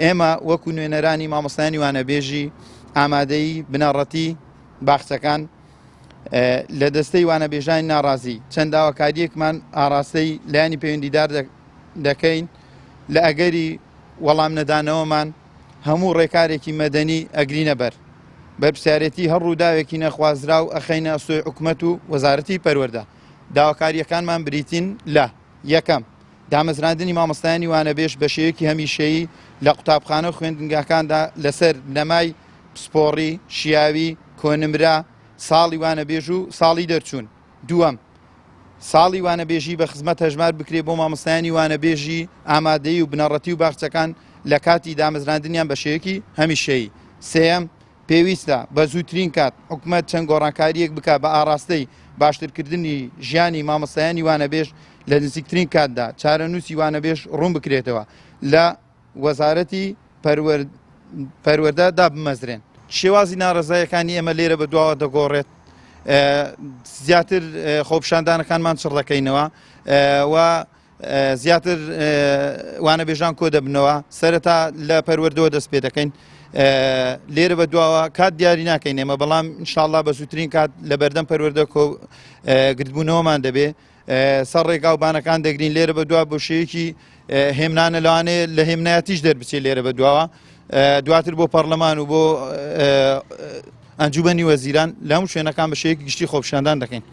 ئێمە وەکو نوێنەرانی مامۆستایانی وانەبێژی ئامادەی بنەڕەتی باخچەکان لە دەستەی وانەبێژانی ناڕازی چەند داواکاریەکمان ئاراستەی لایانی پەیوەندیدار دەکەین لە ئەگەری وەڵام نەدانەوەمان هەموو ڕێکارێکی مەدەنی ئەگرینە بەرپرسیارەتی هەر ڕووداوێکی نەخوازرا و ئەخەینە ئەسۆی حکومەت و وەزارەتی پەروەردە. داواکاریەکانمان بریتین لە یەکەم دامەزراندنی مامۆستایانی وانەبێژ بە شێوەیەکی هەمیشەیی لە قوتابخانە و خوێندنگاکاندا لەسەر بنەمای پسپۆڕی شیاوی کۆنمرا ساڵی وانەبێژ و ساڵی دەرچوون. دووەم ساڵی وانەبێژی بە خزمەت هەژمار بکرێ بۆ مامۆستایانی وانەبێژی ئامادەی و بنەڕەتی و باخچەکان لە کاتی دامەزراندنیان بە شێوەیەکی هەمیشەیی. سێەم پێویستە بە زووترین کات حکومەت چەند گۆڕانکاریەک بکات بە ئاراستەی باشترکردنی ژیانی مامۆستایانی وانەبێژ لە نزیکترین کاتدا چارەنووسی وانەبێژ ڕوون بکرێتەوە لە وەزارەتی پەروەردە دابمەزرێن. شێوازی ناڕزایەکانی ئێمە لێرە بە دواوە دەگۆڕێت. زیاتر خۆپشاندانەکانمان چڕ دەکەینەوە و زیاتر وانەبێژان کۆ دەبنەوە سەرەتا لە پەروەردەوە دەست پێ دەکەین. لێرە بە دواوە کات دیاری ناکەین ئێمە بەڵام ئینشاءڵڵا بە زووترین کات لە بەردەم پەروەردە گرتبوونەوەمان دەبێ سەر ڕێگا و بانەکان دەگرین لێرە بە دوا بۆ شێوەیەکی هێمنانە لەوانەیە لە هێمنایەتیش دەربچێت لێرە بە دواوە دواتر بۆ پەرلەمان و بۆ ئەنجومەنی وەزیران لە هەموو شوێنەکان بە شێوەیەکی گشتی خۆپیشاندان دەکەین.